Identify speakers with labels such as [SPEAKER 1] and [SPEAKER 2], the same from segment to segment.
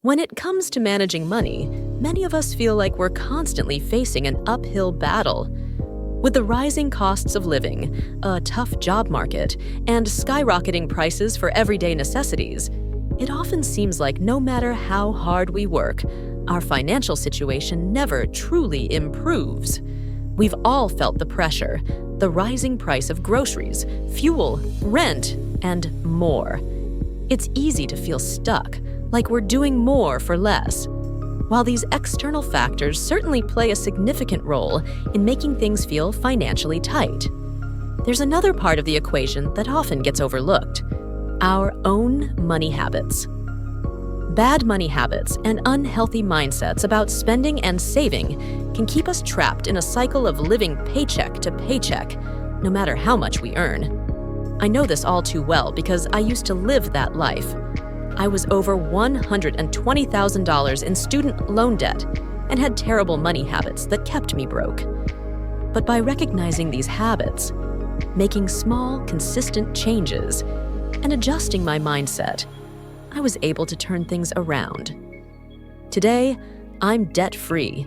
[SPEAKER 1] When it comes to managing money, many of us feel like we're constantly facing an uphill battle. With the rising costs of living, a tough job market, and skyrocketing prices for everyday necessities, it often seems like no matter how hard we work, our financial situation never truly improves. We've all felt the pressure, the rising price of groceries, fuel, rent, and more. It's easy to feel stuck, like we're doing more for less. While these external factors certainly play a significant role in making things feel financially tight, there's another part of the equation that often gets overlooked: our own money habits. Bad money habits and unhealthy mindsets about spending and saving can keep us trapped in a cycle of living paycheck to paycheck, no matter how much we earn. I know this all too well because I used to live that life. I was over $120,000 in student loan debt and had terrible money habits that kept me broke. But by recognizing these habits, making small, consistent changes, and adjusting my mindset, I was able to turn things around. Today, I'm debt-free,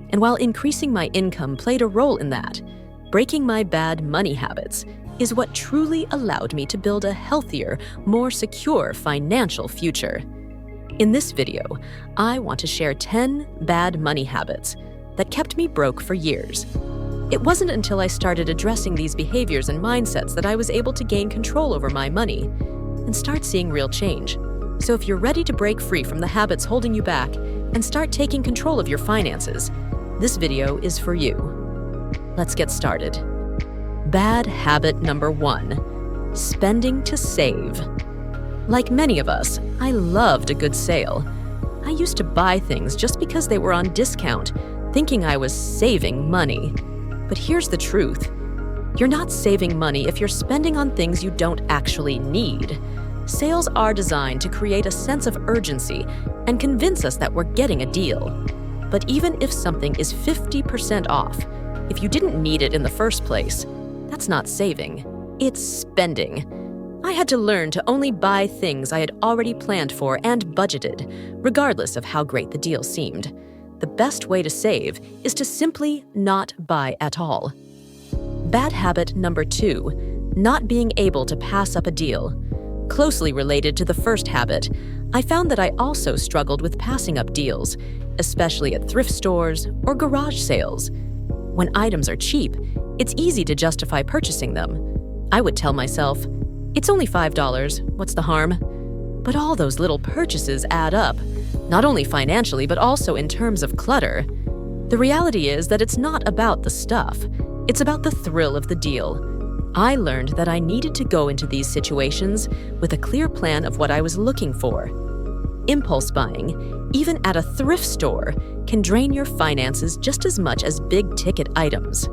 [SPEAKER 1] and while increasing my income played a role in that, breaking my bad money habits is what truly allowed me to build a healthier, more secure financial future. In this video, I want to share 10 bad money habits that kept me broke for years. It wasn't until I started addressing these behaviors and mindsets that I was able to gain control over my money and start seeing real change. So if you're ready to break free from the habits holding you back and start taking control of your finances, this video is for you. Let's get started. Bad habit number 1, spending to save. Like many of us, I loved a good sale. I used to buy things just because they were on discount, thinking I was saving money. But here's the truth. You're not saving money if you're spending on things you don't actually need. Sales are designed to create a sense of urgency and convince us that we're getting a deal. But even if something is 50% off, if you didn't need it in the first place, that's not saving, it's spending. I had to learn to only buy things I had already planned for and budgeted, regardless of how great the deal seemed. The best way to save is to simply not buy at all. Bad habit number 2, not being able to pass up a deal. Closely related to the first habit, I found that I also struggled with passing up deals, especially at thrift stores or garage sales. When items are cheap, it's easy to justify purchasing them. I would tell myself, it's only $5, what's the harm? But all those little purchases add up, not only financially but also in terms of clutter. The reality is that it's not about the stuff, it's about the thrill of the deal. I learned that I needed to go into these situations with a clear plan of what I was looking for. Impulse buying, even at a thrift store, can drain your finances just as much as big-ticket items.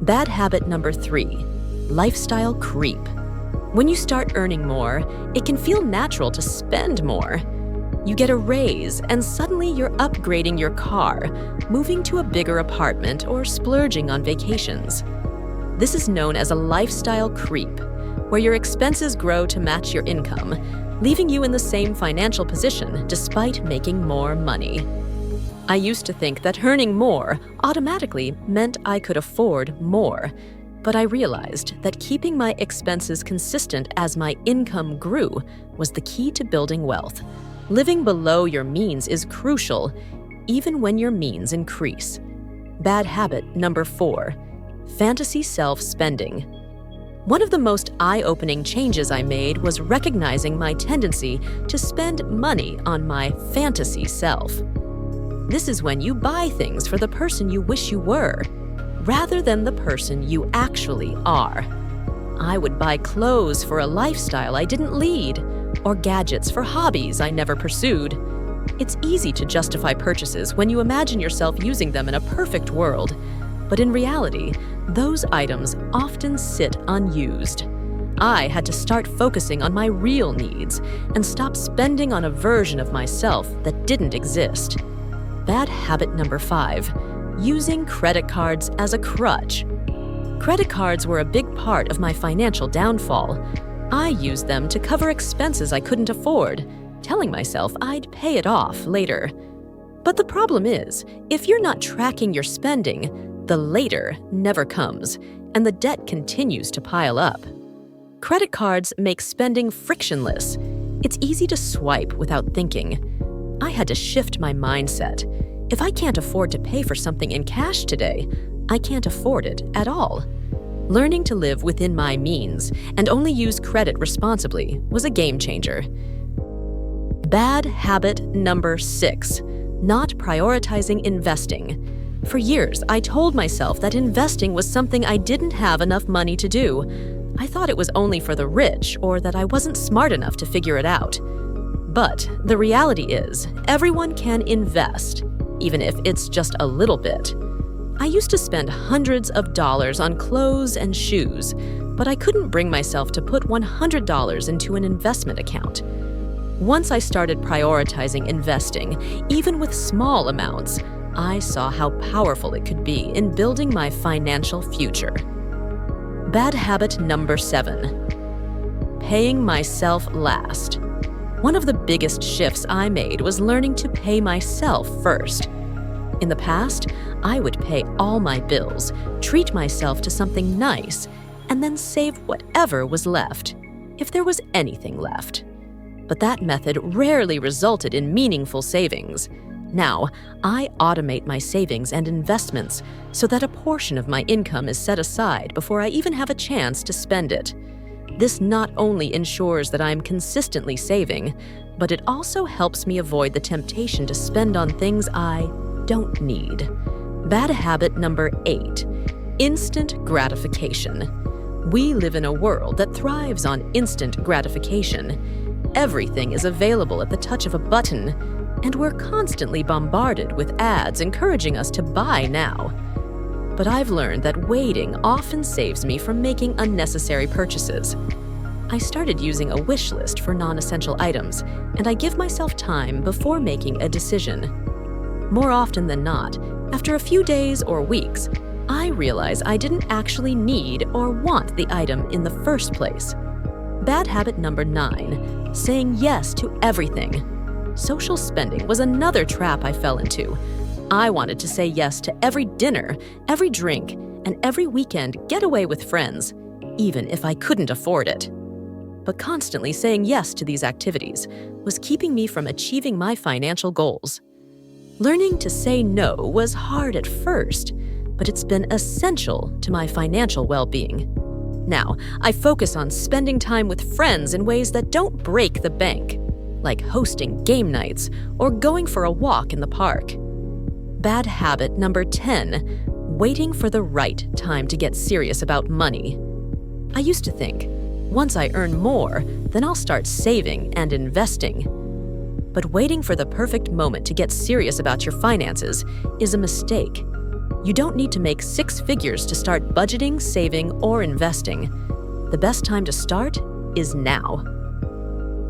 [SPEAKER 1] Bad habit number 3, lifestyle creep. When you start earning more, it can feel natural to spend more. You get a raise, and suddenly you're upgrading your car, moving to a bigger apartment, or splurging on vacations. This is known as a lifestyle creep, where your expenses grow to match your income, leaving you in the same financial position despite making more money. I used to think that earning more automatically meant I could afford more, but I realized that keeping my expenses consistent as my income grew was the key to building wealth. Living below your means is crucial, even when your means increase. Bad habit number 4, fantasy self-spending. One of the most eye-opening changes I made was recognizing my tendency to spend money on my fantasy self. This is when you buy things for the person you wish you were, rather than the person you actually are. I would buy clothes for a lifestyle I didn't lead, or gadgets for hobbies I never pursued. It's easy to justify purchases when you imagine yourself using them in a perfect world, but in reality, those items often sit unused. I had to start focusing on my real needs and stop spending on a version of myself that didn't exist. Bad habit number 5, using credit cards as a crutch. Credit cards were a big part of my financial downfall. I used them to cover expenses I couldn't afford, telling myself I'd pay it off later. But the problem is, if you're not tracking your spending, the later never comes, and the debt continues to pile up. Credit cards make spending frictionless. It's easy to swipe without thinking. I had to shift my mindset. If I can't afford to pay for something in cash today, I can't afford it at all. Learning to live within my means and only use credit responsibly was a game changer. Bad habit number 6, not prioritizing investing. For years, I told myself that investing was something I didn't have enough money to do. I thought it was only for the rich or that I wasn't smart enough to figure it out. But the reality is, everyone can invest, even if it's just a little bit. I used to spend hundreds of dollars on clothes and shoes, but I couldn't bring myself to put $100 into an investment account. Once I started prioritizing investing, even with small amounts, I saw how powerful it could be in building my financial future. Bad habit number 7, paying myself last. One of the biggest shifts I made was learning to pay myself first. In the past, I would pay all my bills, treat myself to something nice, and then save whatever was left, if there was anything left. But that method rarely resulted in meaningful savings. Now, I automate my savings and investments so that a portion of my income is set aside before I even have a chance to spend it. This not only ensures that I'm consistently saving, but it also helps me avoid the temptation to spend on things I don't need. Bad habit number 8, instant gratification. We live in a world that thrives on instant gratification. Everything is available at the touch of a button, and we're constantly bombarded with ads encouraging us to buy now. But I've learned that waiting often saves me from making unnecessary purchases. I started using a wish list for non-essential items, and I give myself time before making a decision. More often than not, after a few days or weeks, I realize I didn't actually need or want the item in the first place. Bad habit number 9, saying yes to everything. Social spending was another trap I fell into. I wanted to say yes to every dinner, every drink, and every weekend getaway with friends, even if I couldn't afford it. But constantly saying yes to these activities was keeping me from achieving my financial goals. Learning to say no was hard at first, but it's been essential to my financial well-being. Now, I focus on spending time with friends in ways that don't break the bank, like hosting game nights or going for a walk in the park. Bad habit number 10, waiting for the right time to get serious about money. I used to think, once I earn more, then I'll start saving and investing. But waiting for the perfect moment to get serious about your finances is a mistake. You don't need to make 6 figures to start budgeting, saving, or investing. The best time to start is now.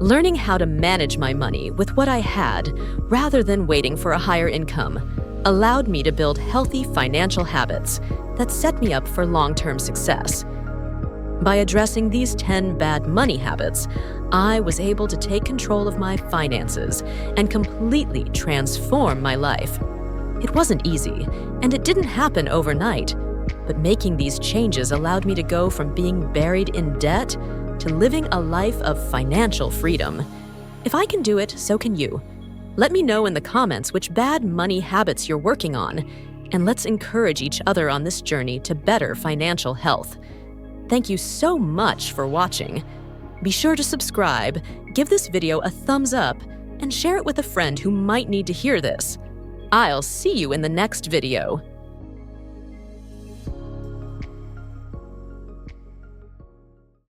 [SPEAKER 1] Learning how to manage my money with what I had, rather than waiting for a higher income, allowed me to build healthy financial habits that set me up for long-term success. By addressing these 10 bad money habits, I was able to take control of my finances and completely transform my life. It wasn't easy, and it didn't happen overnight, but making these changes allowed me to go from being buried in debt to living a life of financial freedom. If I can do it, so can you. Let me know in the comments which bad money habits you're working on, and let's encourage each other on this journey to better financial health. Thank you so much for watching. Be sure to subscribe, give this video a thumbs up, and share it with a friend who might need to hear this. I'll see you in the next video.